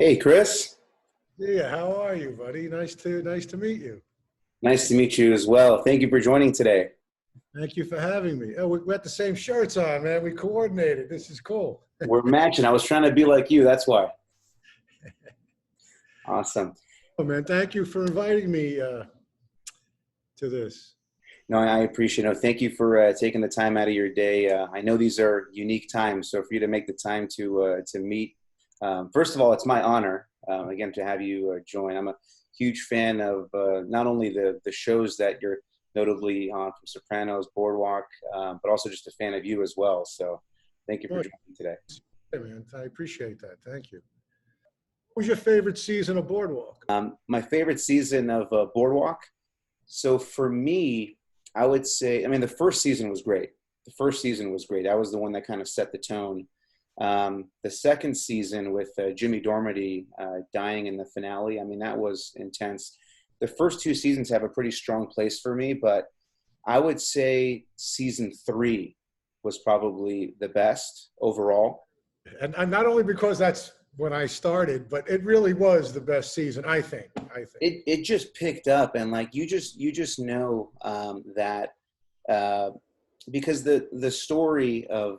Hey, Chris. Yeah, how are you, buddy? Nice to meet you. Nice to meet you as well. Thank you for joining today. Thank you for having me. Oh, we got the same shirts on, man. We coordinated. This is cool. We're matching. I was trying to be like you. That's why. Awesome. Oh, man, thank you for inviting me to this. No, I appreciate it. No, thank you for taking the time out of your day. I know these are unique times, so for you to make the time to meet, first of all, it's my honor again to have you join. I'm a huge fan of not only the shows that you're notably on from Sopranos, Boardwalk, but also just a fan of you as well. So thank you for joining today. Hey, man, I appreciate that. Thank you. What was your favorite season of Boardwalk? My favorite season of Boardwalk. So for me, I would say, I mean, the first season was great. The first season was great. That was the one that kind of set the tone. The second season with Jimmy Dormady dying in the finale, I mean, that was intense. The first two seasons have a pretty strong place for me, but I would say season 3 was probably the best overall. And not only because that's when I started, but it really was the best season, I think. It just picked up, and like you just know that because the story of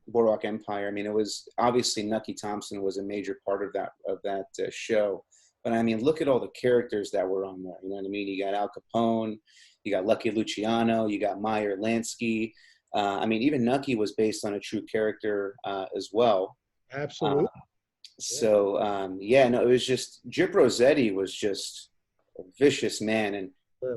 Boardwalk Empire, I mean, it was obviously Nucky Thompson was a major part of that show, but I mean, look at all the characters that were on there. You know what I mean? You got Al Capone, you got Lucky Luciano, you got Meyer Lansky. I mean, even Nucky was based on a true character as well. Absolutely. Yeah, no, it was just Gyp Rossetti was just a vicious man, and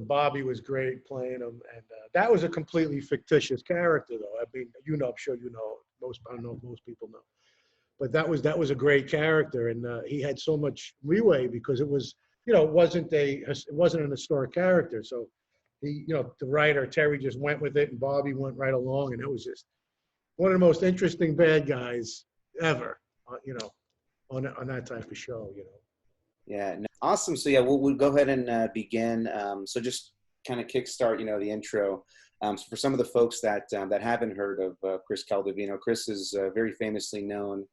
Bobby was great playing him, and that was a completely fictitious character, though. I mean, I'm sure you know most. I don't know if most people know, but that was a great character, and he had so much leeway because it was, it wasn't an historic character, so the writer Terry just went with it, and Bobby went right along, and it was just one of the most interesting bad guys ever, on that type of show. Yeah, no, awesome. So yeah, we'll go ahead and begin. So just kind of kickstart, the intro. So for some of the folks that haven't heard of Chris Caldovino, Chris is very famously known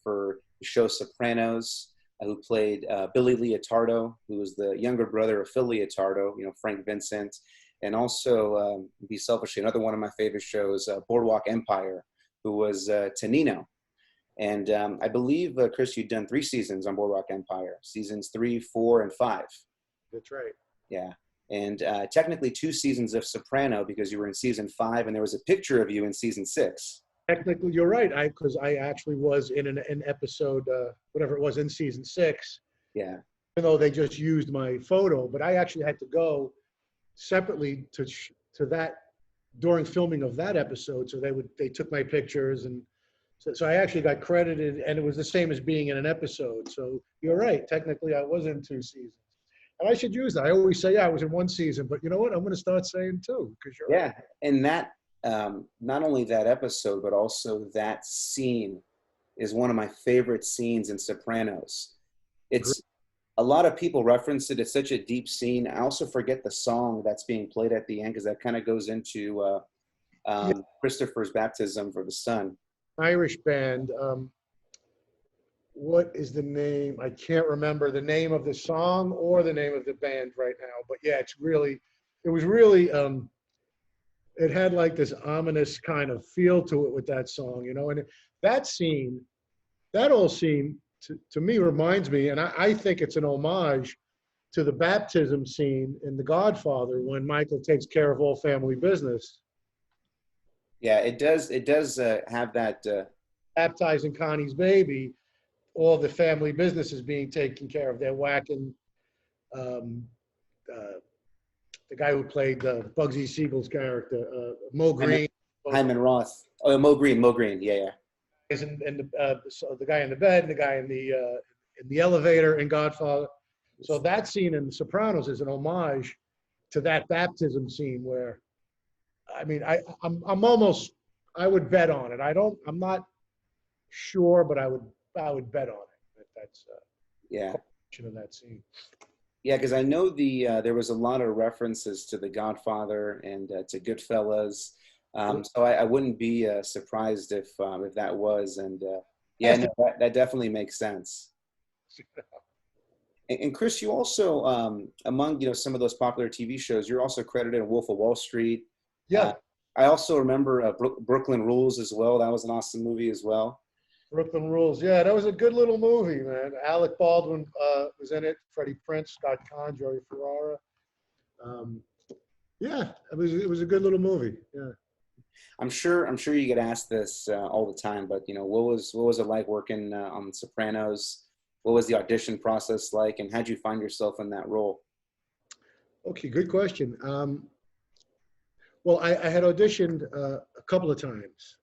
for the show Sopranos, who played Billy Leotardo, who was the younger brother of Phil Leotardo, Frank Vincent, and also, be selfishly, another one of my favorite shows, Boardwalk Empire, who was Tonino. And I believe, Chris, you've done 3 seasons on Boardwalk Empire, seasons 3, 4, and 5. That's right. Yeah. And technically 2 seasons of Soprano because you were in season 5 and there was a picture of you in season 6. Technically, you're right. Because I actually was in an episode, whatever it was, in season 6. Yeah. Even though they just used my photo, but I actually had to go separately to that during filming of that episode. So they took my pictures, and so I actually got credited, and it was the same as being in an episode. So you're right. Technically, I was in 2 seasons. And I should use that. I always say, yeah, I was in 1 season, but you know what? I'm going to start saying 2 because you're right. And that, not only that episode, but also that scene is one of my favorite scenes in Sopranos. It's a lot of people reference it. It's such a deep scene. I also forget the song that's being played at the end because that kind of goes into Christopher's baptism for the son. Irish band. What is the name? I can't remember the name of the song or the name of the band right now. But yeah, it was really, it had like this ominous kind of feel to it with that song, and that whole scene to me reminds me, and I think it's an homage to the baptism scene in The Godfather when Michael takes care of all family business. Yeah, it does have that. Baptizing Connie's baby, all the family business is being taken care of. They're whacking the guy who played Bugsy Siegel's character, Mo Green. Hyman Roth. Oh, Mo Green. Yeah. And the guy in the bed, and the guy in the elevator in Godfather. So that scene in The Sopranos is an homage to that baptism scene where, I mean, I would bet on it. I'm not sure, but I would bet on it. That's of that scene. Yeah, because I know there was a lot of references to The Godfather and to Goodfellas, so I wouldn't be surprised if that was, and no, that definitely makes sense. And Chris, you also, among some of those popular TV shows, you're also credited in Wolf of Wall Street. Yeah. I also remember Brooklyn Rules as well. That was an awesome movie as well. Brooklyn Rules. Yeah, that was a good little movie, man. Alec Baldwin was in it. Freddie Prinze, Scott Conn, Joey Ferrara. Yeah, it was a good little movie. Yeah. I'm sure you get asked this all the time, but what was it like working on The Sopranos? What was the audition process like, and how'd you find yourself in that role? Okay, good question. Well, I had auditioned a couple of times,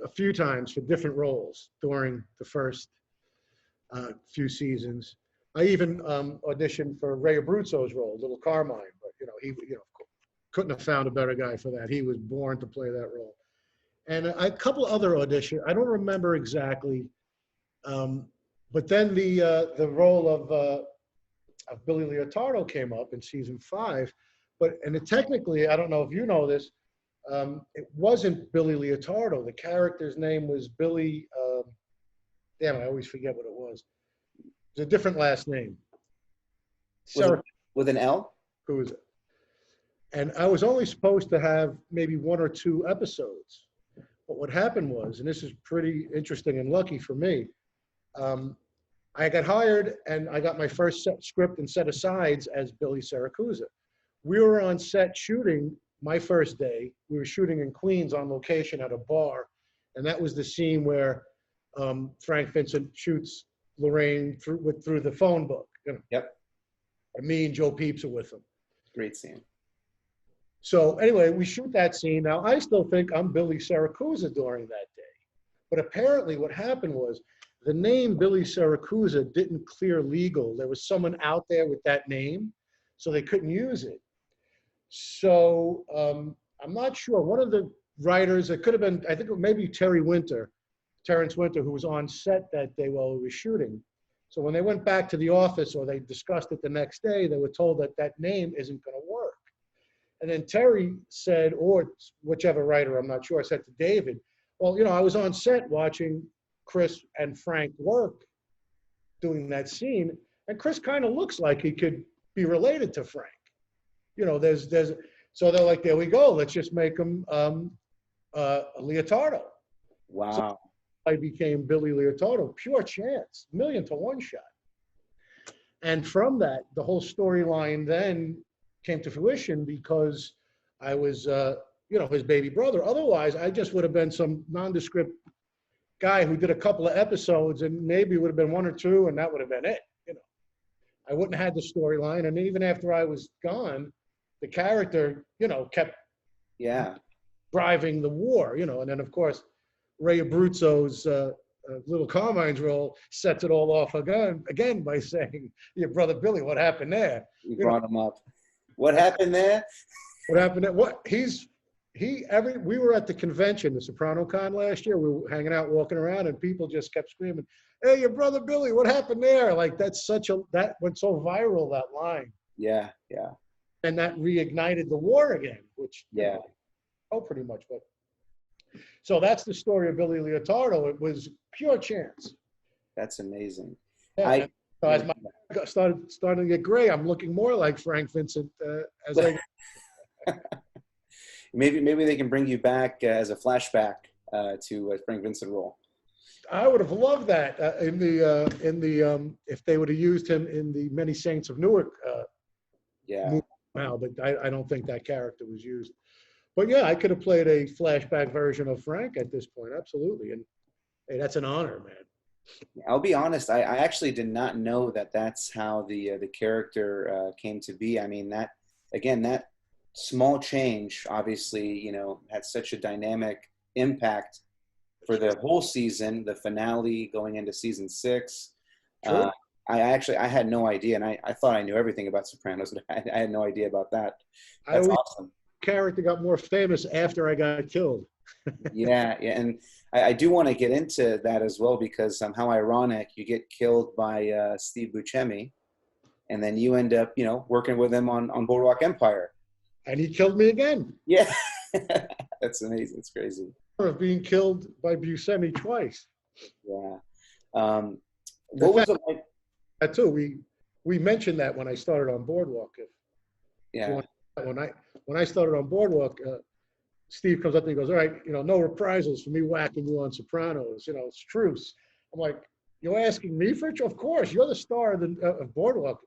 a few times for different roles during the first few seasons. I even auditioned for Ray Abruzzo's role, Little Carmine, but he couldn't have found a better guy for that. He was born to play that role. And a couple other auditions, I don't remember exactly, but then the role of Billy Leotardo came up in season 5. Technically, I don't know if you know this, it wasn't Billy Leotardo. The character's name was Billy, damn, I always forget what it was. It's a different last name. With an L? Who is it? And I was only supposed to have maybe 1 or 2 episodes. But what happened was, and this is pretty interesting and lucky for me, I got hired and I got my first script and set asides as Billy Siracusa. We were on set shooting my first day. We were shooting in Queens on location at a bar. And that was the scene where Frank Vincent shoots Lorraine through the phone book. Yep. And me and Joe Peeps are with him. Great scene. So anyway, we shoot that scene. Now, I still think I'm Billy Siracusa during that day. But apparently what happened was the name Billy Siracusa didn't clear legal. There was someone out there with that name, so they couldn't use it. So I'm not sure. One of the writers, it could have been, I think maybe Terrence Winter, who was on set that day while we were shooting. So when they went back to the office or they discussed it the next day, they were told that that name isn't going to work. And then Terry said, or whichever writer, I'm not sure, said to David, well, I was on set watching Chris and Frank work doing that scene, and Chris kind of looks like he could be related to Frank. So they're like, there we go, let's just make him Leotardo. Wow. So I became Billy Leotardo, pure chance, 1,000,000 to 1 shot. And from that, the whole storyline then came to fruition because I was, his baby brother. Otherwise, I just would have been some nondescript guy who did a couple of episodes and maybe it would have been 1 or 2 and that would have been it. I wouldn't have had the storyline. And even after I was gone, the character, kept driving the war, and then of course, Ray Abruzzo's Little Carmine's role sets it all off again by saying, your brother Billy, what happened there? You brought him up. What happened there? What happened there? We were at the convention, the Sopranos Con last year. We were hanging out, walking around, and people just kept screaming, hey, your brother Billy, what happened there? Like that went so viral, that line. Yeah. And that reignited the war again, which, pretty much. But so that's the story of Billy Leotardo. It was pure chance. That's amazing. Yeah, as my hair started to get gray, I'm looking more like Frank Vincent as I. Maybe they can bring you back as a flashback to a Frank Vincent role. I would have loved that in the if they would have used him in the Many Saints of Newark. Now, but I don't think that character was used. But yeah, I could have played a flashback version of Frank at this point, absolutely. And hey, that's an honor, man. I'll be honest, I actually did not know that that's how the character came to be. I mean, that small change, obviously, had such a dynamic impact for the whole season, the finale going into season 6. Sure. I had no idea, and I thought I knew everything about Sopranos. I had no idea about that. That's awesome. Character got more famous after I got killed. Yeah, and I do want to get into that as well because how ironic, you get killed by Steve Buscemi, and then you end up, working with him on Boardwalk Empire. And he killed me again. Yeah, that's amazing. It's crazy. Of being killed by Buscemi twice. Yeah. What was it like? That too. We mentioned that when I started on Boardwalk. If you Yeah. want, when I started on Boardwalk, Steve comes up and he goes, "All right, no reprisals for me whacking you on Sopranos. It's truce." I'm like, "You're asking me for it? Of course, you're the star of Boardwalk.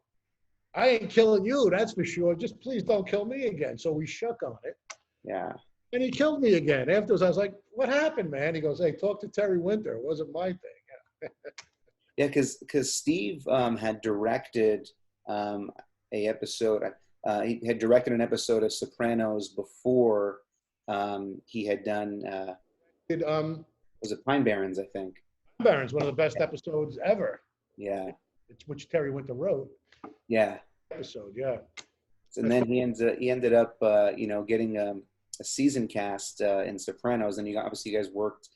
I ain't killing you, that's for sure. Just please don't kill me again." So we shook on it. Yeah. And he killed me again. Afterwards, I was like, "What happened, man?" He goes, "Hey, talk to Terry Winter. It wasn't my thing." Yeah, because Steve had directed a episode. He had directed an episode of Sopranos before he had done. Did Was it Pine Barrens? I think. Baron's one of the best episodes ever. Yeah. It's which Terry Winter wrote. Yeah. Episode, yeah. And then he ended up getting a season cast in Sopranos, and obviously you guys worked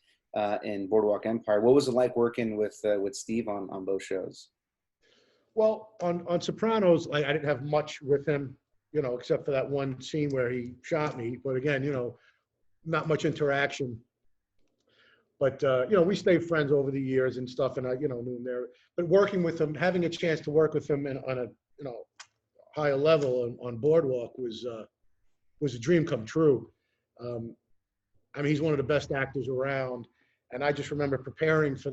in Boardwalk Empire. What was it like working with Steve on both shows? Well, on Sopranos, I didn't have much with him, except for that one scene where he shot me. But again, not much interaction. But we stayed friends over the years and stuff, and I knew him there. But working with him, having a chance to work with him on a higher level on Boardwalk was a dream come true. He's one of the best actors around, and I just remember preparing for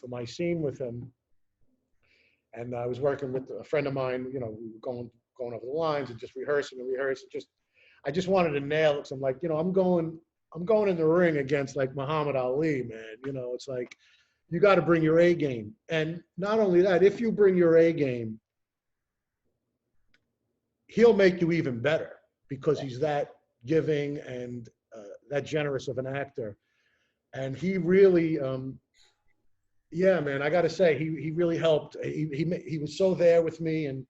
my scene with him. And I was working with a friend of mine. We were going over the lines and just rehearsing. I just wanted to nail it. So I'm like, I'm going in the ring against like Muhammad Ali, man. It's like you got to bring your A game. And not only that, if you bring your A game, he'll make you even better because he's that giving and that generous of an actor. And he really, yeah, man, I got to say, he really helped. He was so there with me. And,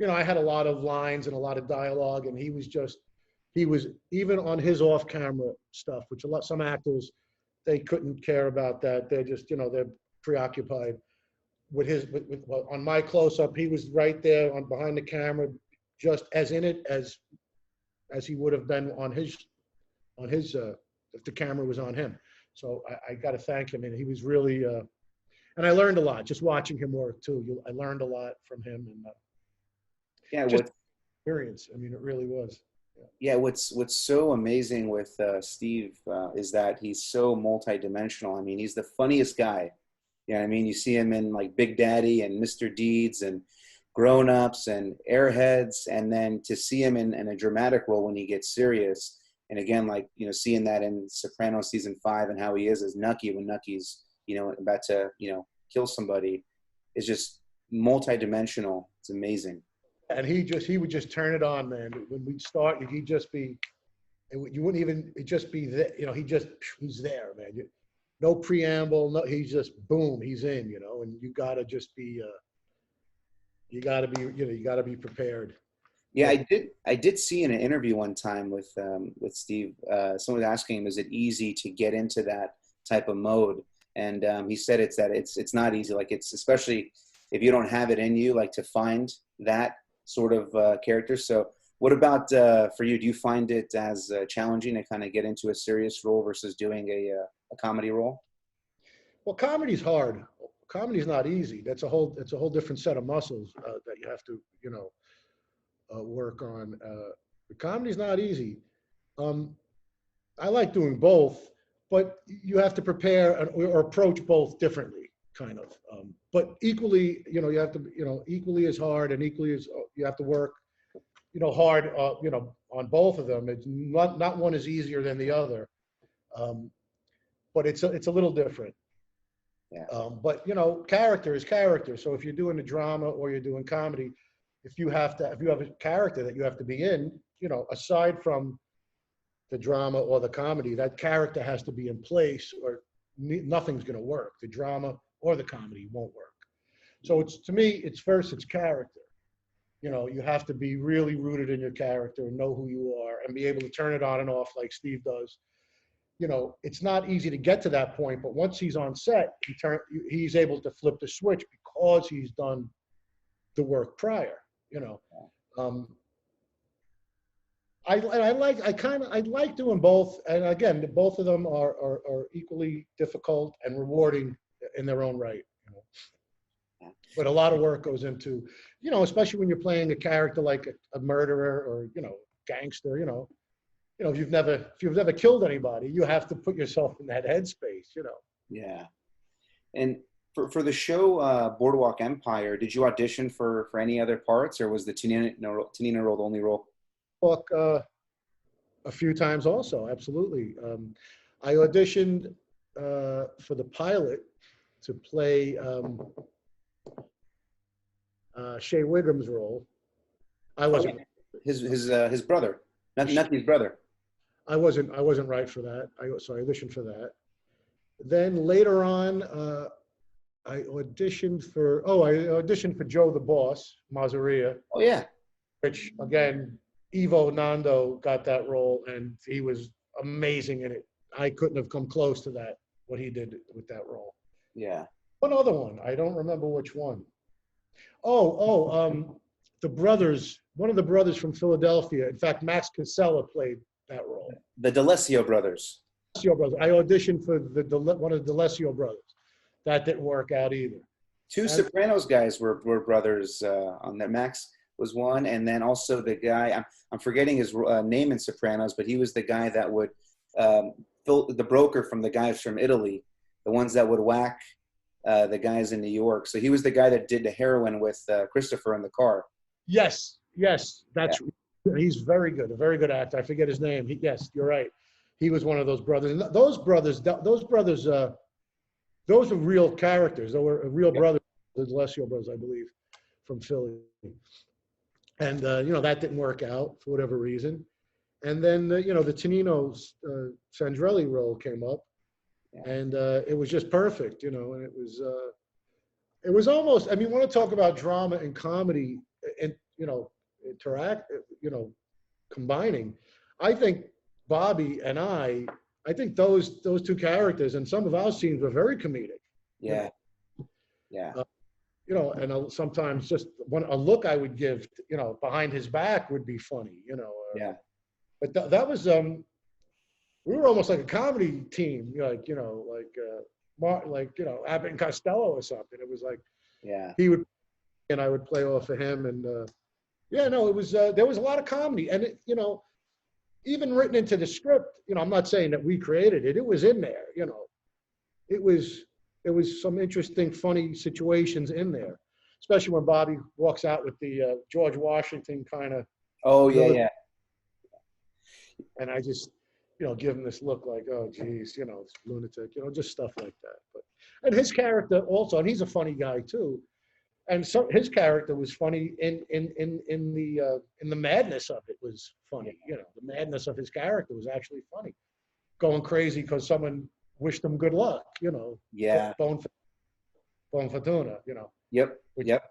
I had a lot of lines and a lot of dialogue, and he was even on his off-camera stuff, which some actors, they couldn't care about that. They're just, they're preoccupied with on my close-up. He was right there behind the camera, just as in it as he would have been on his if the camera was on him. So I got to thank him, and he was really, and I learned a lot just watching him work too. I learned a lot from him, and just experience. It really was. Yeah, what's so amazing with Steve is that he's so multidimensional. He's the funniest guy. You see him in like Big Daddy and Mr. Deeds and Grown Ups and Airheads, and then to see him in a dramatic role when he gets serious. And again, like seeing that in Sopranos season 5 and how he is as Nucky when Nucky's about to kill somebody is just multidimensional. It's amazing. And he would just turn it on, man. When we'd start, he'd just be, you wouldn't even, it'd just be there, he's there, man. No preamble, no, he's just, boom, he's in, and you gotta just be, you gotta be prepared. Yeah, I did see in an interview one time with Steve, someone was asking him, is it easy to get into that type of mode? And he said it's not easy. Like it's, especially if you don't have it in you, like to find that sort of character. So what about for you? Do you find it as challenging to kind of get into a serious role versus doing a comedy role? Well, comedy's hard. Comedy's not easy. It's a whole different set of muscles that you have to, work on. The comedy's not easy. I like doing both, but you have to prepare or approach both differently, kind of. But equally, you have to, equally as hard and equally as you have to work, hard, on both of them. It's not one is easier than the other, but it's a little different. Yeah. But character is character. So if you're doing a drama or you're doing comedy, if you have a character that you have to be in, aside from the drama or the comedy, that character has to be in place or nothing's going to work. The drama or the comedy won't work. So to me, it's character. You have to be really rooted in your character and know who you are and be able to turn it on and off like Steve does. It's not easy to get to that point, but once he's on set, he's able to flip the switch because he's done the work prior. I like doing both, and again, both of them are equally difficult and rewarding in their own right. But a lot of work goes into, especially when you're playing a character like a murderer or, gangster, if you've never killed anybody, you have to put yourself in that headspace. Yeah. And for the show Boardwalk Empire, did you audition for any other parts, or was the Tonino role the only role? Book a few times also, absolutely. I auditioned for the pilot to play Shea Wigham's role. I wasn't. His brother, not his brother. I wasn't right for that. So I auditioned for that. Then later on, I auditioned for Joe the Boss, Mazzaria. Oh yeah. Which again, Ivo Nando got that role, and he was amazing in it. I couldn't have come close to that, what he did with that role. Yeah. One other one, I don't remember which one. The brothers, one of the brothers from Philadelphia. In fact, Max Casella played that role. The D'Alessio brothers. Brothers. I auditioned for one of the D'Alessio brothers. That didn't work out either. Two Sopranos guys were brothers on there. Max was one, and then also the guy, I'm forgetting his name in Sopranos, but he was the guy that would the broker from the guys from Italy, the ones that would whack the guys in New York. So he was the guy that did the heroin with Christopher in the car. Yes, he's very good, a very good actor. I forget his name. Yes, you're right. He was one of those brothers. And those brothers, those are real characters. They were real brothers, the D'Alessio brothers, I believe, from Philly. And, that didn't work out for whatever reason. And then, the Tonino Sandrelli role came up. Yeah. And it was just perfect, and it was almost, I mean, when I talk about drama and comedy and, combining, I think Bobby and I think those two characters and some of our scenes were very comedic. Yeah. Yeah. And sometimes just a look I would give, behind his back would be funny, Yeah. But that was, we were almost like a comedy team, like Abbott and Costello or something. It was like, yeah, he would, and I would play off of him. And it was, there was a lot of comedy. And, even written into the script, I'm not saying that we created it. It was in there, There was some interesting, funny situations in there, especially when Bobby walks out with the George Washington kind of. Oh, yeah. And I just, give him this look like, oh, geez, it's lunatic, just stuff like that. And his character also, and he's a funny guy too. And so his character was funny in the madness of it was funny. The madness of his character was actually funny. Going crazy because someone wished him good luck, Yeah. Buon fortuna, Yep. Yep.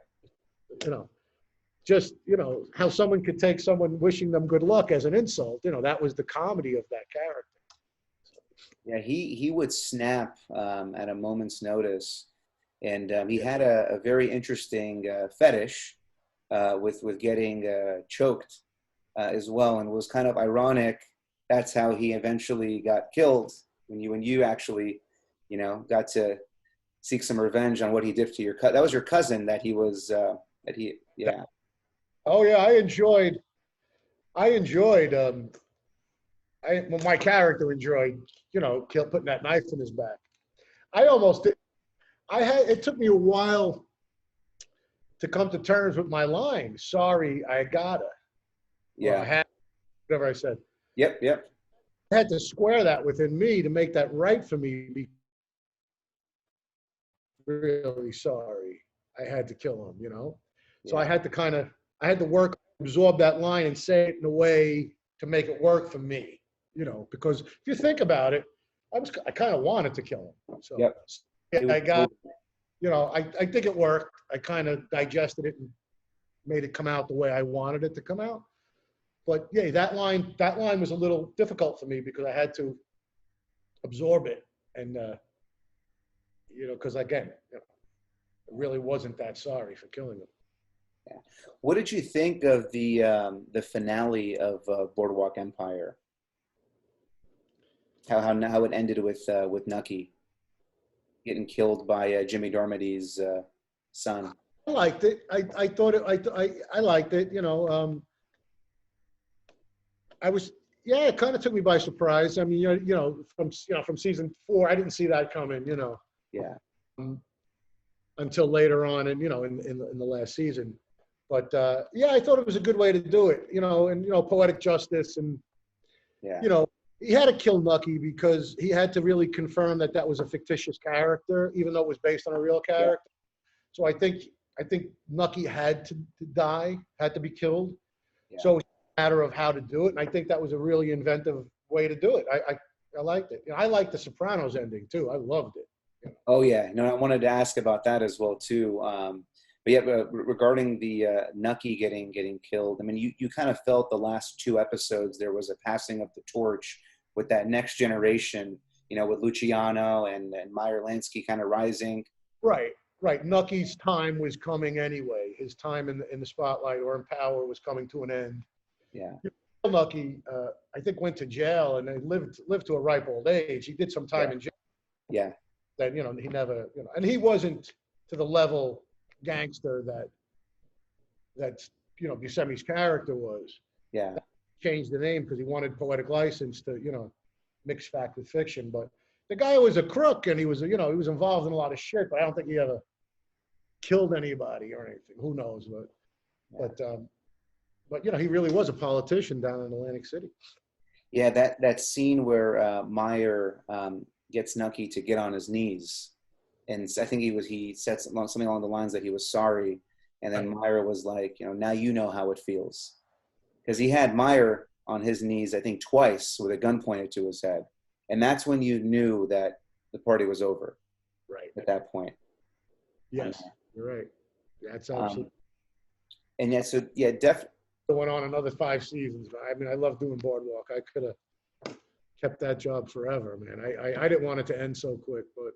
Just, how someone could take someone wishing them good luck as an insult, that was the comedy of that character. Yeah, he would snap at a moment's notice. And he had a very interesting fetish with getting choked as well, and it was kind of ironic. That's how he eventually got killed. When you actually, got to seek some revenge on what he did to your cousin. That was your cousin that he was yeah. Oh yeah, I enjoyed. My character enjoyed, putting that knife in his back. I almost did. It took me a while to come to terms with my line. Sorry, I gotta. Yeah. Whatever I said. Yep. I had to square that within me to make that right for me. Really sorry. I had to kill him, So I had to absorb that line and say it in a way to make it work for me, because if you think about it, I kind of wanted to kill him. So yep. I got, I think it worked. I kind of digested it and made it come out the way I wanted it to come out. But yeah, that line was a little difficult for me because I had to absorb it. And, because again, it really wasn't that sorry for killing him. Yeah. What did you think of the finale of Boardwalk Empire? How it ended with Nucky getting killed by Jimmy Darmody's son? I liked it. I thought it. I liked it. I was. Yeah, it kind of took me by surprise. I mean, from season 4, I didn't see that coming. Yeah. Um, until later on, and in the last season. But yeah, I thought it was a good way to do it. And poetic justice, and Yeah. He had to kill Nucky because he had to really confirm that that was a fictitious character, even though it was based on a real character. Yeah. So I think Nucky had to die, had to be killed. Yeah. So it's a matter of how to do it, and I think that was a really inventive way to do it. I liked it. I liked the Sopranos ending too. I loved it. Oh yeah, no, I wanted to ask about that as well too. But yeah, regarding the Nucky getting killed, I mean, you kind of felt the last 2 episodes there was a passing of the torch with that next generation, with Luciano and Meyer Lansky kind of rising. Right. Nucky's time was coming anyway. His time in the spotlight or in power was coming to an end. Yeah. Nucky, I think, went to jail and lived to a ripe old age. He did some time in jail. Yeah. That he never, and he wasn't to the level gangster that Buscemi's character was. Yeah. Changed the name because he wanted poetic license to mix fact with fiction. But the guy was a crook, and he was involved in a lot of shit. But I don't think he ever killed anybody or anything. Who knows? But he really was a politician down in Atlantic City. Yeah, that scene where Meyer gets Nucky to get on his knees, and I think he said something along the lines that he was sorry, and then Meyer was like, now you know how it feels, because he had Meyer on his knees, I think twice, with a gun pointed to his head, and that's when you knew that the party was over. Right. At that point. Yes, you're right. That's absolutely. And yeah, so yeah, definitely. Went on another 5 seasons. I mean, I love doing Boardwalk. I could have kept that job forever, man. I didn't want it to end so quick, but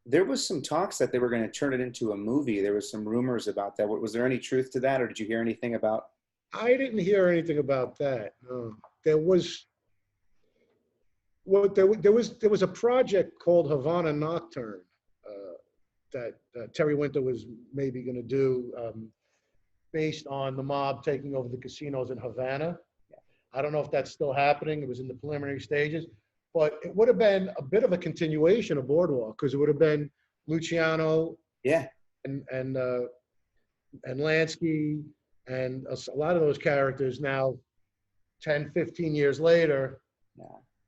there was some talks that they were going to turn it into a movie. There was some rumors about that. Was there any truth to that, or did you hear anything about? I didn't hear anything about that. No. There was a project called Havana Nocturne that Terry Winter was maybe going to do. Based on the mob taking over the casinos in Havana. I don't know if that's still happening. It was in the preliminary stages, but it would have been a bit of a continuation of Boardwalk because it would have been Luciano, and Lansky, and a lot of those characters now 10, 15 years later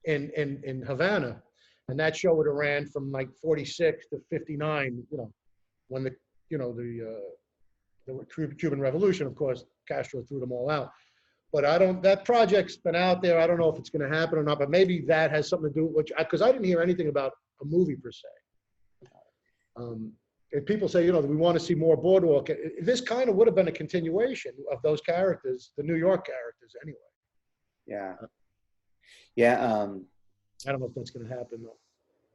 in Havana. And that show would have ran from like 46 to 59, when the Cuban Revolution, of course, Castro threw them all out. But that project's been out there. I don't know if it's going to happen or not, but maybe that has something to do with, because I didn't hear anything about a movie per se. If people say, we want to see more Boardwalk, this kind of would have been a continuation of those characters, the New York characters anyway. Yeah. I don't know if that's going to happen though.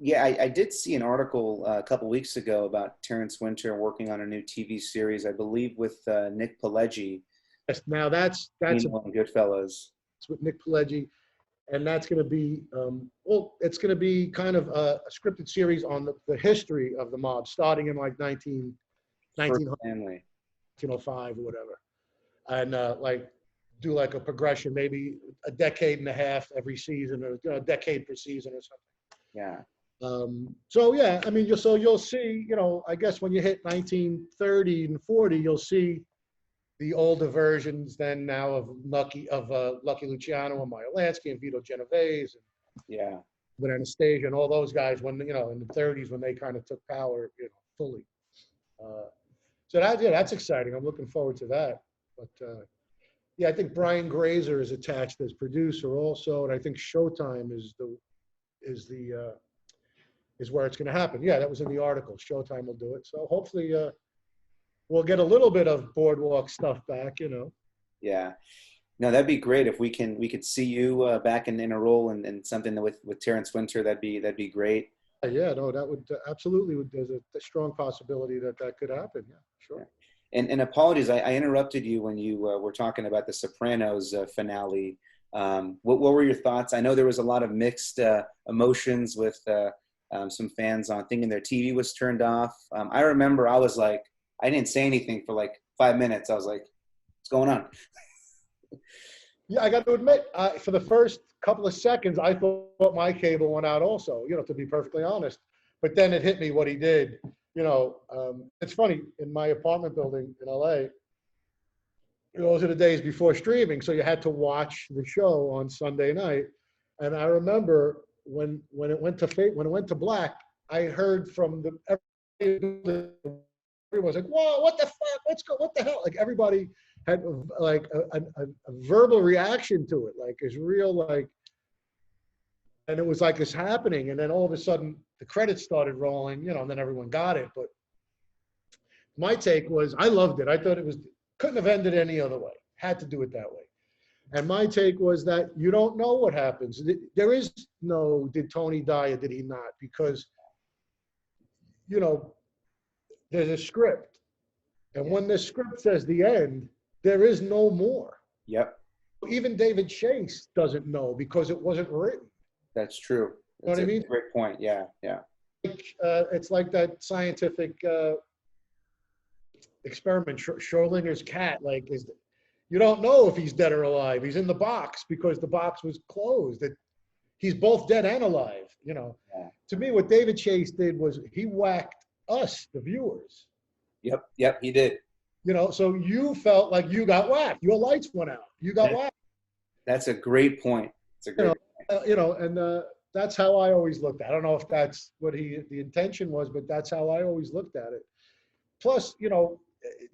Yeah, I did see an article a couple weeks ago about Terrence Winter working on a new TV series, I believe, with Nick Pileggi. Yes, now that's Goodfellas. It's with Nick Pileggi, and that's going to be it's going to be kind of a scripted series on the history of the mob, starting in like 1905 or whatever, and do like a progression, maybe a decade and a half every season, or a decade per season or something. Yeah. So yeah, I mean, you'll see, I guess when you hit 1930 and 40, you'll see the older versions then now of Lucky Luciano and Meyer Lansky and Vito Genovese and with Anastasia and all those guys when in the 30s when they kind of took power fully. So that's exciting. I'm looking forward to that. But I think Brian Grazer is attached as producer also, and I think Showtime is where it's going to happen. Yeah, that was in the article. Showtime will do it. So hopefully we'll get a little bit of Boardwalk stuff back, Yeah. No, that'd be great if we could see you back in a role and something with Terrence Winter. That'd be great. Yeah, no, that would absolutely. There's a strong possibility that could happen. Yeah, sure. And apologies, I interrupted you when you were talking about the Sopranos finale. What were your thoughts? I know there was a lot of mixed emotions with some fans on thinking their TV was turned off. I remember I was like, I didn't say anything for like 5 minutes. I was like, what's going on? Yeah, I got to admit, for the first couple of seconds, I thought my cable went out also, to be perfectly honest. But then it hit me what he did. It's funny, in my apartment building in LA, those are the days before streaming, so you had to watch the show on Sunday night. And I remember when it went to black, I heard from everybody was like, "Whoa, what the fuck? What the hell?" Like everybody had like a verbal reaction to it, like it's real, like, and it was like it's happening, and then all of a sudden the credits started rolling, and then everyone got it. But my take was, I loved it. I thought couldn't have ended any other way. Had to do it that way. And my take was that you don't know what happens. There is no, did Tony die or did he not? Because, there's a script. And when the script says the end, there is no more. Yep. Even David Chase doesn't know because it wasn't written. That's true. You know what I mean? Great point. Yeah, yeah. It's like that scientific experiment, Schrodinger's cat. Like, you don't know if he's dead or alive. He's in the box because the box was closed. He's both dead and alive. Yeah. To me, what David Chase did was he whacked us, the viewers. Yep, he did. So you felt like you got whacked. Your lights went out. You got whacked. That's a great point. It's a great point. And that's how I always looked at it. I don't know if that's what the intention was, but that's how I always looked at it. Plus, you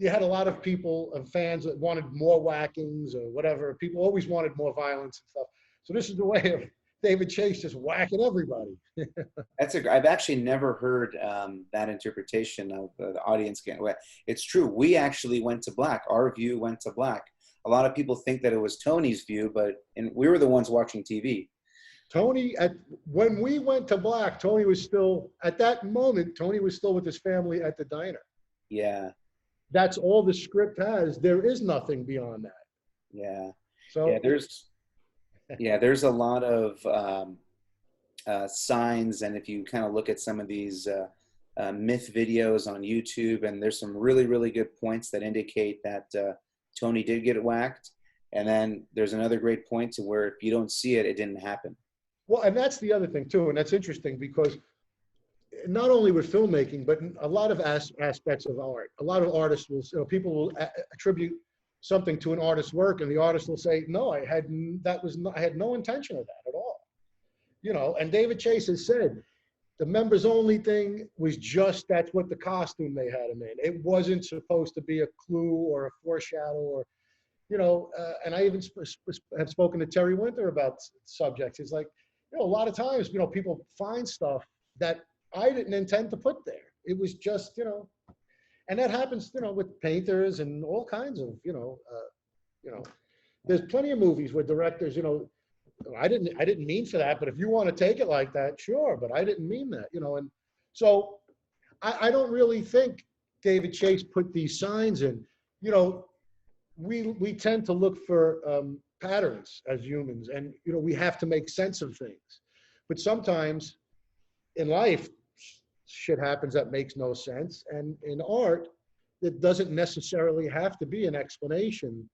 had a lot of people and fans that wanted more whackings or whatever. People always wanted more violence and stuff. So this is the way of David Chase just whacking everybody. I've actually never heard that interpretation of the audience getting wet. It's true. We actually went to black. Our view went to black. A lot of people think that it was Tony's view, and we were the ones watching TV. When we went to black, Tony was still, at that moment, Tony was still with his family at the diner. Yeah. That's all the script has. There is nothing beyond that. Yeah. So there's a lot of signs, and if you kind of look at some of these myth videos on YouTube, and there's some really, really good points that indicate that Tony did get whacked, and then there's another great point to where if you don't see it, it didn't happen. Well, and that's the other thing too, and that's interesting because not only with filmmaking, but in a lot of aspects of art, a lot of artists will, people will attribute something to an artist's work, and the artist will say, "No, I had no intention of that at all." And David Chase has said the members only thing was just that's what the costume they had him in. It wasn't supposed to be a clue or a foreshadow or, and I even have spoken to Terry Winter about subjects. It's like, a lot of times, people find stuff that I didn't intend to put there. It was just, and that happens, with painters and all kinds of, there's plenty of movies where directors, I didn't mean for that, but if you want to take it like that, sure, but I didn't mean that, and so I don't really think David Chase put these signs in. We tend to look for patterns as humans, and we have to make sense of things, but sometimes in life shit happens that makes no sense, and in art it doesn't necessarily have to be an explanation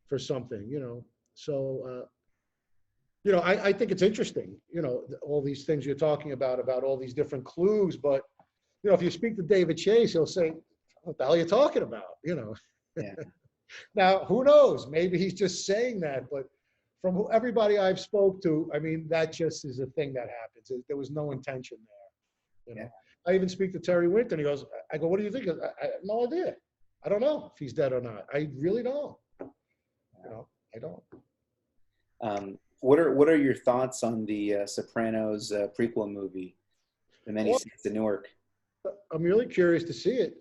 for something. So I think it's interesting, all these things you're talking about all these different clues, but if you speak to David Chase, he'll say, "What the hell are you talking about?" Yeah. Now, who knows? Maybe he's just saying that, but from everybody I've spoke to, I mean, that just is a thing that happens. There was no intention there. Yeah. I even speak to Terry Winter, and he goes, I go, "What do you think?" I have no idea. I don't know if he's dead or not. I really don't. I don't. What are your thoughts on the Sopranos prequel movie, The Many Saints of Newark? I'm really curious to see it.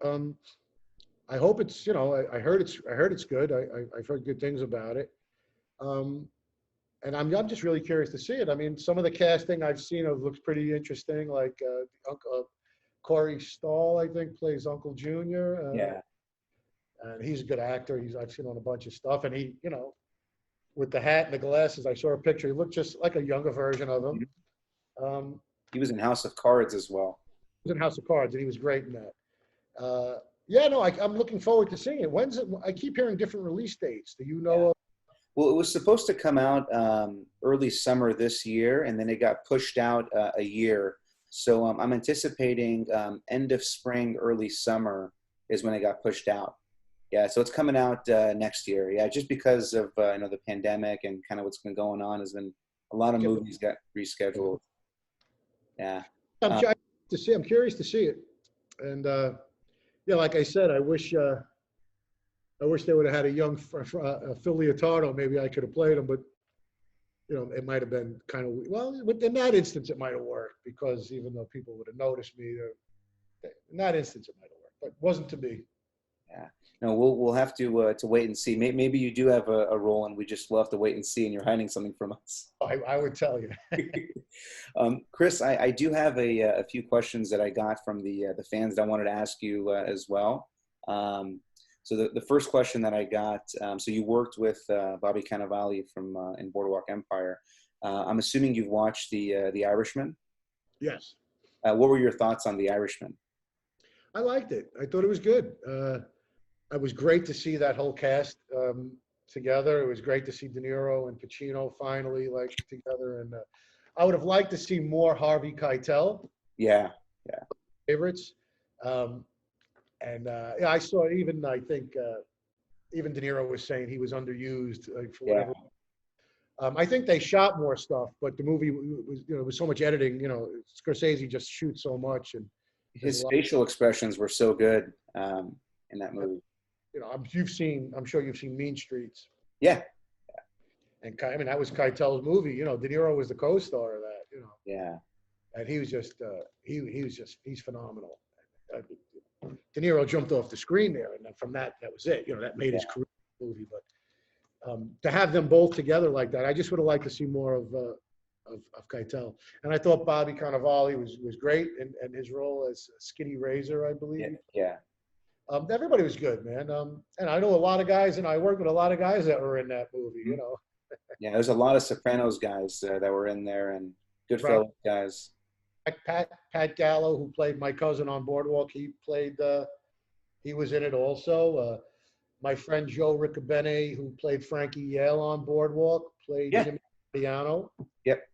I hope it's, I heard it's good. I've heard good things about it. And I'm just really curious to see it. I mean, some of the casting I've seen looks pretty interesting. Like Corey Stoll, I think, plays Uncle Junior. Yeah. And he's a good actor. I've seen on a bunch of stuff. And he, with the hat and the glasses, I saw a picture. He looked just like a younger version of him. He was in House of Cards as well. He was in House of Cards, and he was great in that. Yeah, no, I'm looking forward to seeing it. When's it? I keep hearing different release dates. Do you know? Well, it was supposed to come out early summer this year, and then it got pushed out a year. So I'm anticipating end of spring, early summer is when it got pushed out. Yeah, so it's coming out next year. Yeah, just because of the pandemic and kind of what's been going on, has been a lot of movies got rescheduled. Yeah. I'm curious to see it, and yeah, like I said, I wish they would have had a young Phil Leotardo. Maybe I could have played him, but it might have been kind of, well, in that instance, it might have worked, because even though people would have noticed me, in that instance, it might have worked, but it wasn't to be. Yeah. No, we'll have to wait and see. Maybe you do have a role, and we'll have to wait and see, and you're hiding something from us. I would tell you. Chris, I do have a few questions that I got from the fans that I wanted to ask you as well. So the first question that I got, so you worked with Bobby Cannavale from in Boardwalk Empire. I'm assuming you've watched the Irishman. Yes. What were your thoughts on the Irishman? I liked it. I thought it was good. It was great to see that whole cast together. It was great to see De Niro and Pacino finally together. And I would have liked to see more Harvey Keitel. Yeah. Favorites. Yeah, I saw I think even De Niro was saying he was underused for whatever. I think they shot more stuff, but the movie was so much editing. Scorsese just shoots so much, and his facial expressions were so good in that movie. I'm sure you've seen Mean Streets. Yeah. And that was Keitel's movie. De Niro was the co-star of that. Yeah. And he was just he's phenomenal. De Niro jumped off the screen there, and then from that was it. That made his career movie. But to have them both together like that, I just would have liked to see more of Keitel. And I thought Bobby Cannavale was great, and his role as Skinny Razor, I believe. Yeah. Everybody was good, man. And I know a lot of guys, and I worked with a lot of guys that were in that movie. Yeah, there's a lot of Sopranos guys that were in there, and Goodfellas guys. Pat Gallo, who played my cousin on Boardwalk, he was in it also. My friend Joe Riccobene, who played Frankie Yale on Boardwalk, played Jimmy Piano. Yep.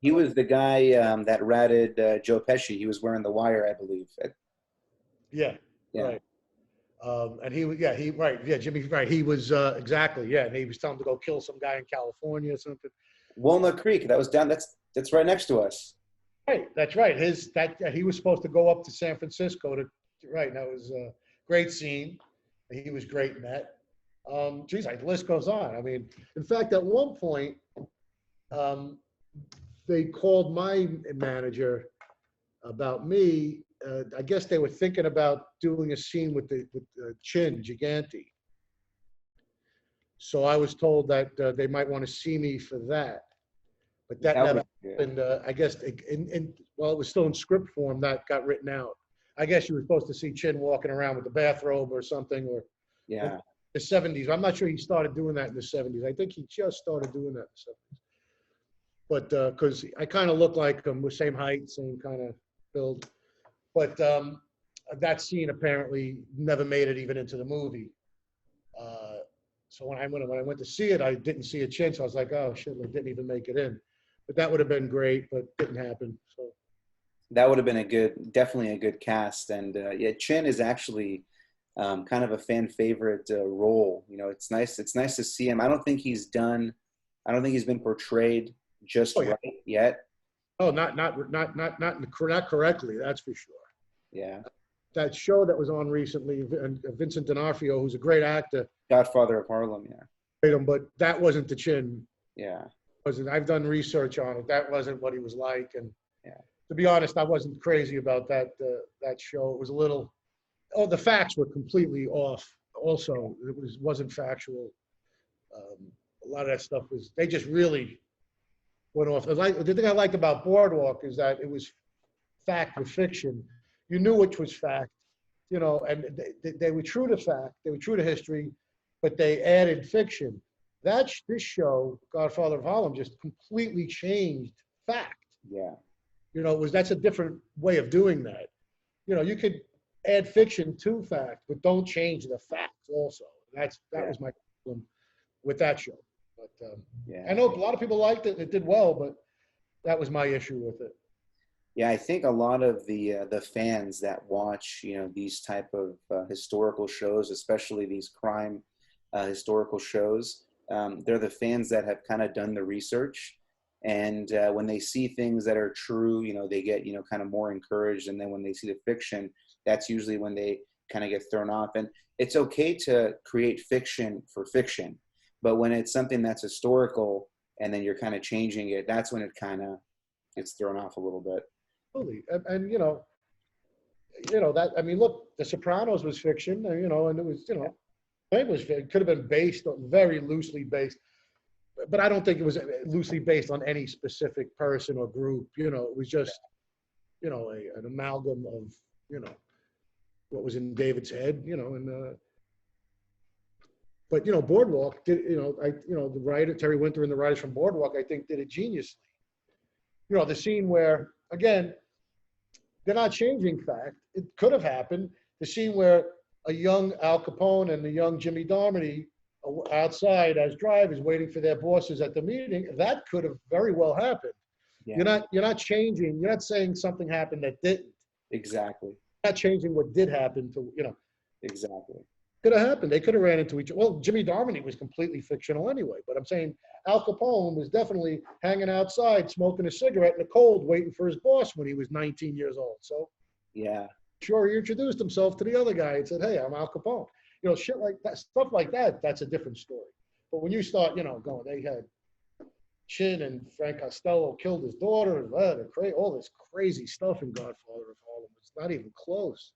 He was the guy that ratted Joe Pesci. He was wearing the wire, I believe. Yeah. Right. And Jimmy, right. He was, exactly, and he was telling him to go kill some guy in California or something. Walnut Creek, that was down, that's right next to us. Right, that's right. He was supposed to go up to San Francisco that was a great scene. He was great in that. The list goes on. In fact, at one point, they called my manager about me. I guess they were thinking about doing a scene with Chin Gigante. So I was told that they might want to see me for that. But that never happened. I guess, it was still in script form. That got written out. I guess you were supposed to see Chin walking around with a bathrobe or something, or the 70s. I'm not sure he started doing that in the 70s. I think he just started doing that in the 70s. But because I kind of look like him, with same height, same kind of build. But that scene apparently never made it even into the movie. So when I went to see it, I didn't see a Chin. So I was like, oh shit, I didn't even make it in. But that would have been great, but didn't happen. So that would have been definitely a good cast. And Chin is actually kind of a fan favorite role. It's nice to see him. I don't think he's been portrayed just right yet. Oh, not correctly. That's for sure. Yeah. That show that was on recently, Vincent D'Onofrio, who's a great actor. Godfather of Harlem, yeah. But that wasn't the Chin. Yeah. I've done research on it. That wasn't what he was like. And to be honest, I wasn't crazy about that show. It was a little. Oh, the facts were completely off. Also, it wasn't factual. A lot of that stuff was. They just really went off. The thing I liked about Boardwalk is that it was fact with fiction. You knew which was fact, and they were true to fact. They were true to history, but they added fiction. This show, Godfather of Harlem, just completely changed fact. Yeah. That's a different way of doing that. You could add fiction to fact, but don't change the facts also. That Yeah. was my problem with that show. But Yeah. I know a lot of people liked it. It did well, but that was my issue with it. Yeah, I think a lot of the fans that watch, these type of historical shows, especially these crime historical shows, they're the fans that have kind of done the research, and when they see things that are true, they get kind of more encouraged, and then when they see the fiction, that's usually when they kind of get thrown off. And it's okay to create fiction for fiction, but when it's something that's historical and then you're kind of changing it, that's when it kind of gets thrown off a little bit. Absolutely. And that, I mean, look, The Sopranos was fiction, and it was, it could have been based on, very loosely based, but I don't think it was loosely based on any specific person or group. It was just, an amalgam of, what was in David's head, but Boardwalk did, the writer, Terry Winter, and the writers from Boardwalk, I think, did it geniusly. The scene where, again, they're not changing fact. It could have happened. The scene where a young Al Capone and the young Jimmy Darmody are outside as drivers waiting for their bosses at the meeting, that could have very well happened. Yeah. You're not changing. You're not saying something happened that didn't. Exactly. You're not changing what did happen to, Exactly. Could have happened. They could have ran into each other. Well, Jimmy Darmody was completely fictional anyway, but I'm saying Al Capone was definitely hanging outside, smoking a cigarette in the cold, waiting for his boss when he was 19 years old. So, yeah, sure, he introduced himself to the other guy and said, "Hey, I'm Al Capone." Shit like that, stuff like that. That's a different story. But when you start, going, they had Chin and Frank Costello killed his daughter, and all this crazy stuff in Godfather of Harlem. It's not even close.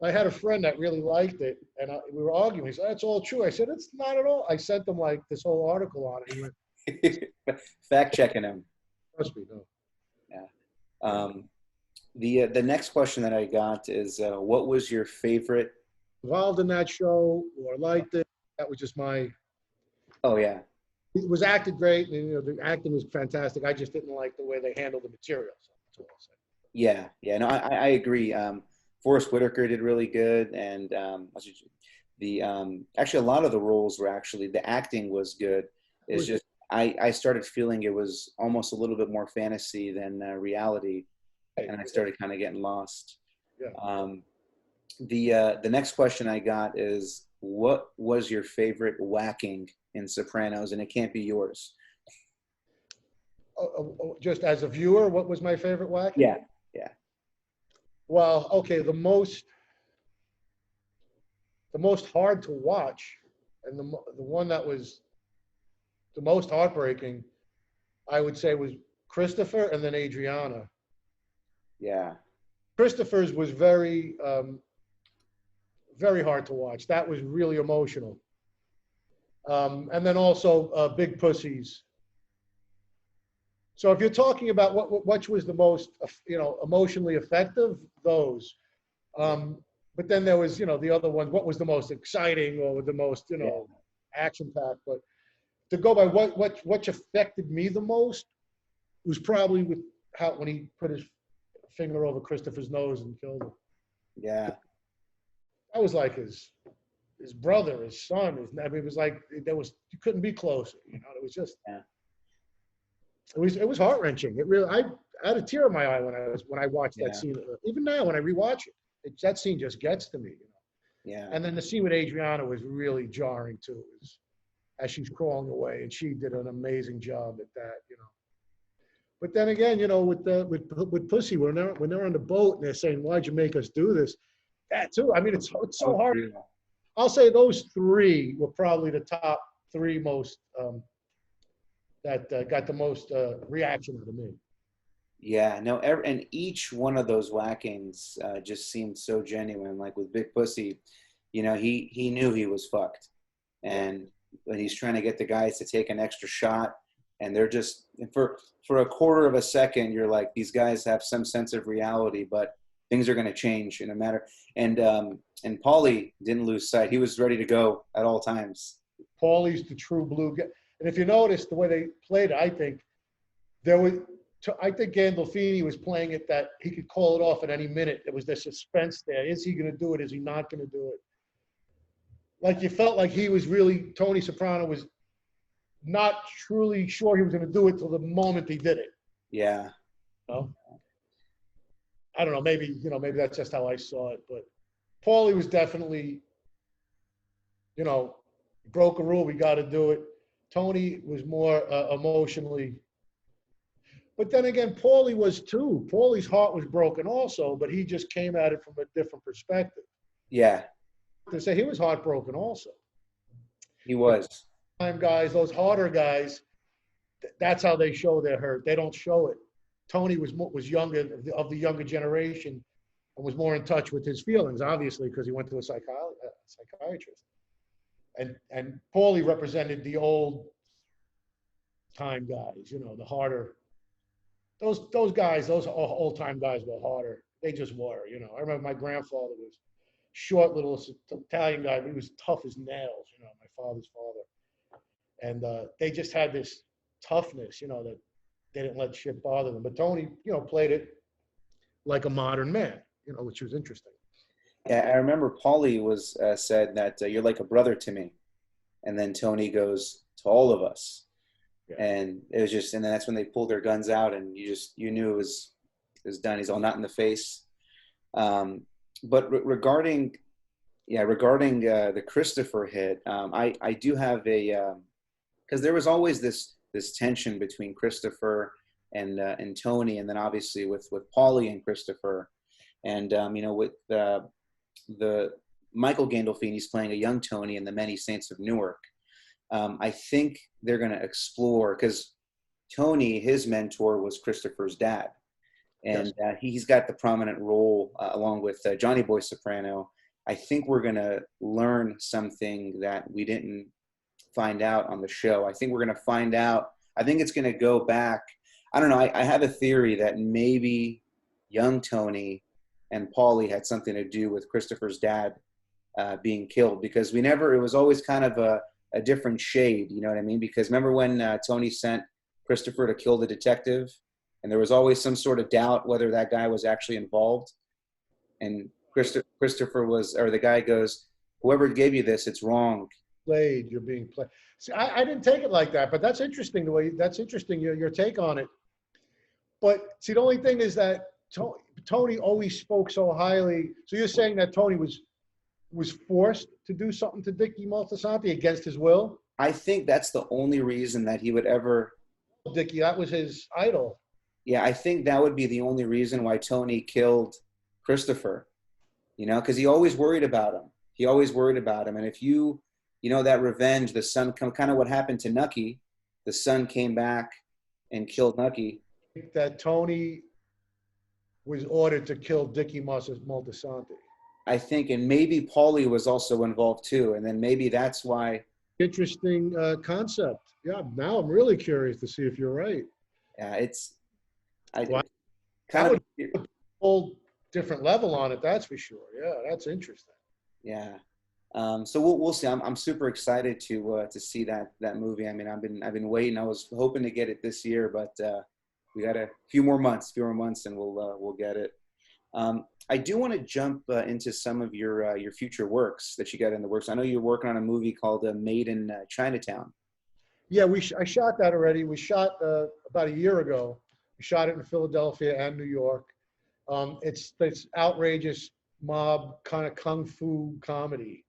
I had a friend that really liked it, and we were arguing. He said, "That's all true." I said, "It's not at all." I sent him like this whole article on it. He went, fact checking him. Trust me, no. Yeah. The next question that I got is, what was your favorite? Involved in that show or liked it? That was just my. Oh yeah. It was acted great, and the acting was fantastic. I just didn't like the way they handled the material. So that's all I'll say. Yeah, yeah. No, I agree. Forrest Whitaker did really good, and actually a lot of the roles were actually, the acting was good. It's just I started feeling it was almost a little bit more fantasy than reality, and I started kind of getting lost. Yeah. The next question I got is, what was your favorite wacking in Sopranos? And it can't be yours. Just as a viewer, what was my favorite wacking? Yeah. Well, okay, the most hard to watch, and the one that was the most heartbreaking, I would say, was Christopher and then Adriana. Yeah. Christopher's was very, very hard to watch. That was really emotional. And then also Big Pussies. So if you're talking about which was the most, emotionally effective, those. But then there was, the other ones. What was the most exciting or the most, action-packed? But to go by what affected me the most was probably when he put his finger over Christopher's nose and killed him. Yeah. That was like his brother, his son. It was like you couldn't be closer. It was just. Yeah. It was heart wrenching. It really. I had a tear in my eye when I watched that scene. Even now, when I rewatch it, that scene just gets to me. Yeah. And then the scene with Adriana was really jarring too, as she's crawling away, and she did an amazing job at that. But then again, with Pussy, when they're on the boat and they're saying, "Why'd you make us do this?" That too. I mean, it's so hard. Real. I'll say those three were probably the top three most that got the most reaction out of me. Yeah, no, and each one of those whackings just seemed so genuine. Like with Big Pussy, he knew he was fucked, and when he's trying to get the guys to take an extra shot, and they're just for a quarter of a second, you're like, these guys have some sense of reality, but things are going to change in a matter. And Paulie didn't lose sight; he was ready to go at all times. Paulie's the true blue guy. And if you notice the way they played it, I think there were I think Gandolfini was playing it that he could call it off at any minute. There was the suspense there. Is he going to do it? Is he not going to do it? Like you felt like he was really, Tony Soprano was not truly sure he was going to do it till the moment he did it. Yeah. You know? I don't know. Maybe, maybe that's just how I saw it. But Paulie was definitely, broke a rule. We got to do it. Tony was more emotionally. But then again, Paulie was too. Paulie's heart was broken also, but he just came at it from a different perspective. Yeah. To say he was heartbroken also. He was. Time guys, those harder guys, that's how they show their hurt. They don't show it. Tony was younger, of the younger generation, and was more in touch with his feelings, obviously, because he went to a psychiatrist. And Paulie represented the old time guys, the harder. Those guys, those old time guys were harder. They just were, I remember my grandfather was short little Italian guy, but he was tough as nails, my father's father. And they just had this toughness, that they didn't let shit bother them. But Tony, played it like a modern man, which was interesting. Yeah, I remember Paulie was said that you're like a brother to me. And then Tony goes, to all of us. Yeah. And it was just, and then that's when they pulled their guns out, and you knew it was done. He's all not in the face. But regarding the Christopher hit, I do have because there was always this tension between Christopher and Tony, and then obviously with Paulie and Christopher, and with the Michael Gandolfini's playing a young Tony in The Many Saints of Newark. I think they're going to explore, because Tony, his mentor was Christopher's dad. And he's got the prominent role along with Johnny Boy Soprano. I think we're going to learn something that we didn't find out on the show. I think we're going to find out. I think it's going to go back. I don't know. I have a theory that maybe young Tony and Paulie had something to do with Christopher's dad being killed, because it was always kind of a different shade. You know what I mean? Because remember when Tony sent Christopher to kill the detective? And there was always some sort of doubt whether that guy was actually involved. And Christopher the guy goes, whoever gave you this, it's wrong. You're being played. See, I didn't take it like that, but that's interesting your take on it. But see, the only thing is that Tony always spoke so highly. So you're saying that Tony was forced to do something to Dickie Moltisanti against his will? I think that's the only reason that he would ever. Dickie, that was his idol. Yeah, I think that would be the only reason why Tony killed Christopher, because he always worried about him. And if that revenge, the son, kind of what happened to Nucky, the son came back and killed Nucky. That Tony was ordered to kill Dickie Moltisanti. I think, and maybe Paulie was also involved too. And then maybe that's why. Interesting concept. Yeah, now I'm really curious to see if you're right. Yeah, kind of a whole different level on it, that's for sure. Yeah, that's interesting. Yeah. So we'll see. I'm super excited to see that movie. I mean, I've been waiting. I was hoping to get it this year, but we got a few more months, and we'll get it. I do want to jump into some of your future works that you got in the works. I know you're working on a movie called Made in Chinatown. Yeah, I shot that already. We shot about a year ago. We shot it in Philadelphia and New York. It's outrageous mob kind of kung fu comedy.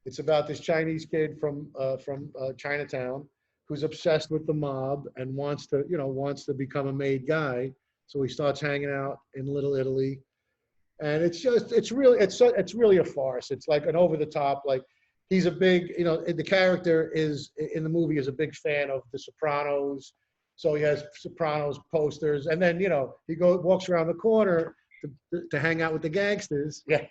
It's about this Chinese kid from Chinatown who's obsessed with the mob and wants to become a made guy. So he starts hanging out in Little Italy, and it's really a farce. It's like an over the top, like he's a big, the character is in the movie is a big fan of The Sopranos. So he has Sopranos posters, and then he walks around the corner to hang out with the gangsters. Yeah.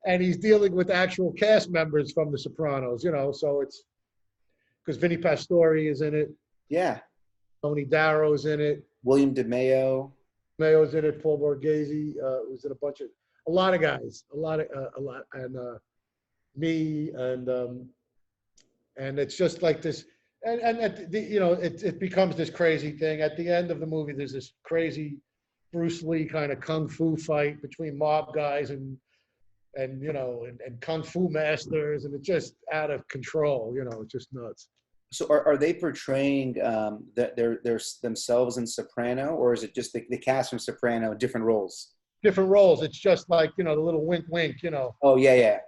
And he's dealing with actual cast members from The Sopranos, so it's because Vinny Pastore is in it. Yeah. Tony Darrow's in it. William DeMeo. Mayo's in it. Paul Borghese was in a lot of guys, and me, and it's just like this. And at the, you know, it becomes this crazy thing. At the end of the movie, there's this crazy Bruce Lee kind of kung fu fight between mob guys and you know, and kung fu masters, and it's just out of control. You know, it's just nuts. So are they portraying that they're themselves in Soprano, or is it just the cast from Soprano, different roles? Different roles. It's just like, you know, the little wink, wink. You know. Oh yeah.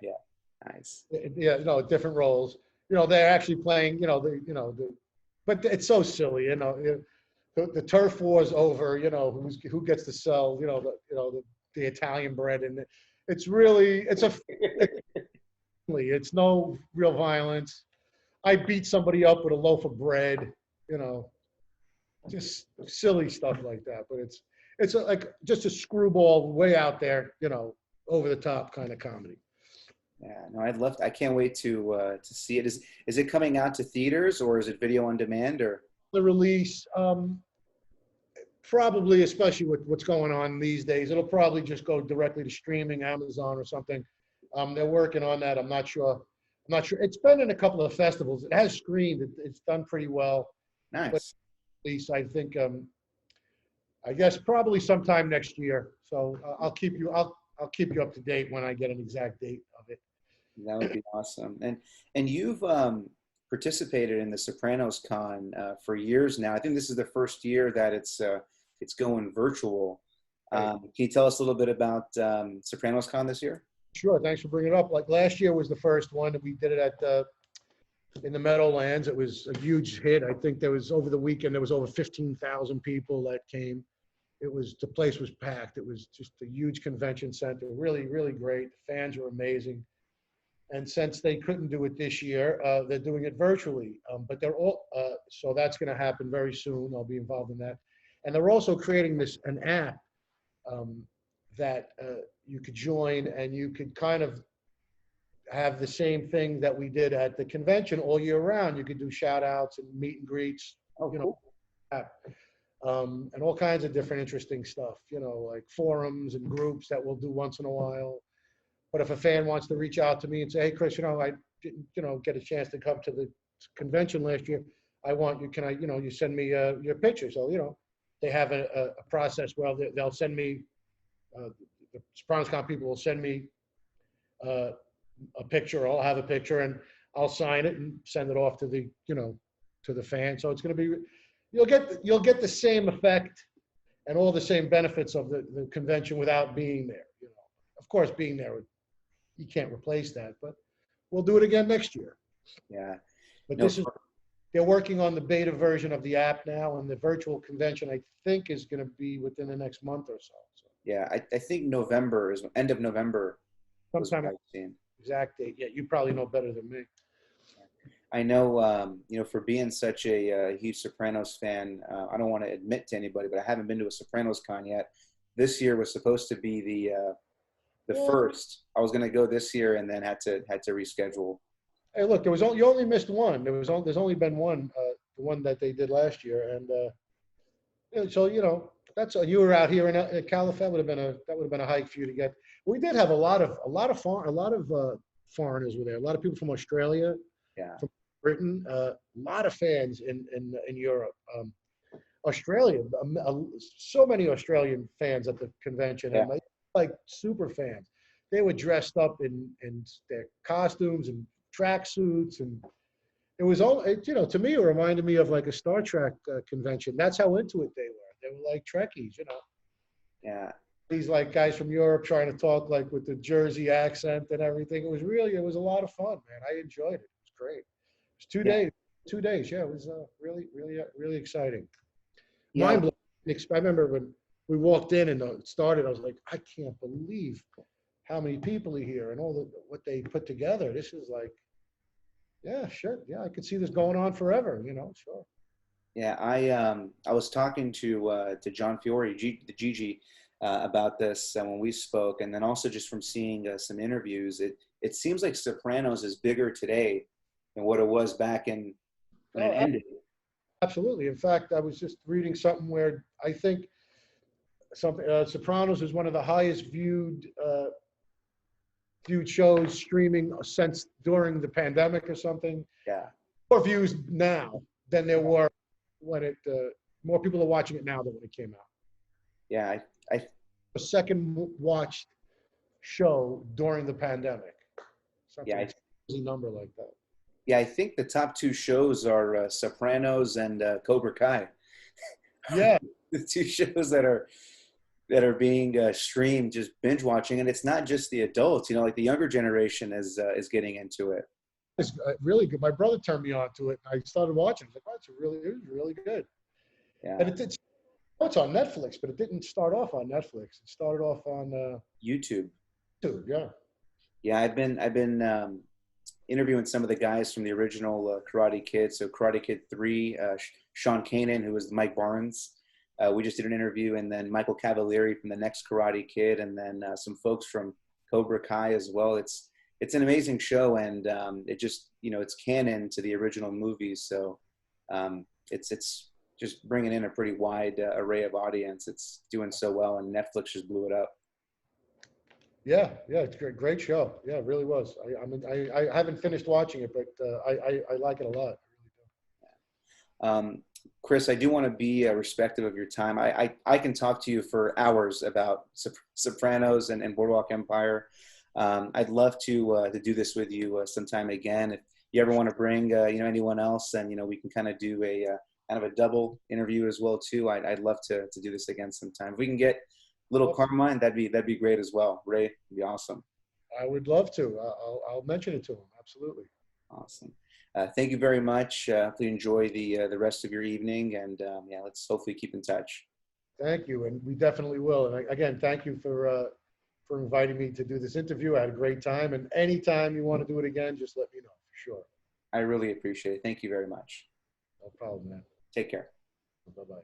Nice. Yeah, you know, different roles. You know, they're actually playing. You know, but it's so silly. You know, the turf war's over. You know, who gets to sell. You know, the Italian bread, and it's really it's no real violence. I beat somebody up with a loaf of bread, you know, just silly stuff like that. But it's like just a screwball way out there, you know, over the top kind of comedy. Yeah, no, I can't wait to see it. Is it coming out to theaters, or is it video on demand, or the release? Probably, especially with what's going on these days, it'll probably just go directly to streaming, Amazon or something. They're working on that. I'm not sure. It's been in a couple of festivals. It has screened. It's done pretty well. nice? But at least I think, I guess probably sometime next year. So I'll keep you up to date when I get an exact date of it. That would be awesome. And you've participated in the Sopranos Con for years now. I think this is the first year that it's going virtual. Can you tell us a little bit about Sopranos Con this year? Sure. Thanks for bringing it up. Like last year was the first one that we did it at in the Meadowlands. It was a huge hit. I think there was over the weekend there was over 15,000 people that came. The place was packed. It was just a huge convention center. Really, really great. The fans were amazing. And since they couldn't do it this year, they're doing it virtually. But they're all so that's going to happen very soon. I'll be involved in that. And they're also creating an app that you could join, and you could kind of have the same thing that we did at the convention all year round. You could do shout outs and meet and greets, you know, and all kinds of different interesting stuff, you know, like forums and groups that we'll do once in a while. But if a fan wants to reach out to me and say, hey, Chris, you know, I didn't, you know, get a chance to come to the convention last year. I want you, you send me your picture. So, you know, they have a process where they'll send me, the Sopranos Con people will send me a picture. I'll have a picture and I'll sign it and send it off to the, you know, to the fan. So it's going to be, you'll get the same effect and all the same benefits of the convention without being there. You know, of course, being there, you can't replace that, but we'll do it again next year. Yeah. But they're working on the beta version of the app now, and the virtual convention, I think, is going to be within the next month or so. Yeah, I think November is end of November. Sometime exact date. Yeah, you probably know better than me. I know, you know, for being such a huge Sopranos fan, I don't want to admit to anybody, but I haven't been to a Sopranos Con yet. This year was supposed to be the first. I was going to go this year, and then had to reschedule. Hey, look, you only missed one. There's only been one, the one that they did last year, and so you know you were out here in California. That would have been a hike for you to get. We did have a lot of foreigners were there. A lot of people from Australia, from Britain. A lot of fans in Europe. Australia, so many Australian fans at the convention, and like super fans. They were dressed up in their costumes and tracksuits, and it was all, you know, to me it reminded me of like a Star Trek convention. That's how into it they were. They were like Trekkies, you know. Yeah. These like guys from Europe trying to talk like with the Jersey accent and everything. It was a lot of fun, man. I enjoyed it. It was great. It was 2 days. 2 days. Yeah, it was really exciting. Yeah. Mind blowing. I remember when we walked in and it started, I was like, I can't believe how many people are here and what they put together. This is like, yeah, sure. Yeah, I could see this going on forever, you know, sure. Yeah, I was talking to John Fiore, the Gigi, about this when we spoke, and then also just from seeing some interviews, it seems like Sopranos is bigger today than what it was back when it ended. Absolutely. In fact, I was just reading something where I think Sopranos is one of the highest viewed shows streaming since during the pandemic or something. Yeah. more views now than there were when it. More people are watching it now than when it came out. Yeah, I The second watched show during the pandemic. yeah, Something crazy number like that. yeah. I think the top two shows are Sopranos and Cobra Kai. Yeah, The two shows that are being streamed, just binge watching, and it's not just the adults. You know, like the younger generation is getting into it. it's really good. My brother turned me on to it. And I started watching. I was like, oh, it was really good. And Yeah, it's on Netflix, but it didn't start off on Netflix. It started off on YouTube. YouTube. Yeah. Yeah, I've been interviewing some of the guys from the original Karate Kid. So Karate Kid 3, Sean Kanan, who was Mike Barnes. We just did an interview, and then Michael Cavalieri from the next Karate Kid, and then some folks from Cobra Kai as well. It's an amazing show, and it just, you know, it's canon to the original movies. So it's just bringing in a pretty wide array of audience. It's doing so well, and Netflix just blew it up. Yeah, it's a great show. Yeah, it really was. I haven't finished watching it, but I like it a lot. Chris, I do want to be respectful of your time. I can talk to you for hours about Sopranos and Boardwalk Empire. I'd love to do this with you sometime again. If you ever want to bring anyone else, and we can kind of do a kind of a double interview as well too. I'd love to do this again sometime. If we can get little Carmine, that'd be great as well. Ray, it'd be awesome. I would love to. I'll mention it to him. Absolutely. Awesome. Thank you very much. Please enjoy the rest of your evening, and yeah, let's hopefully keep in touch. Thank you, and we definitely will. And again, thank you for inviting me to do this interview. I had a great time, and anytime you want to do it again, just let me know for sure. I really appreciate it. Thank you very much. No problem, man. Take care. Bye-bye.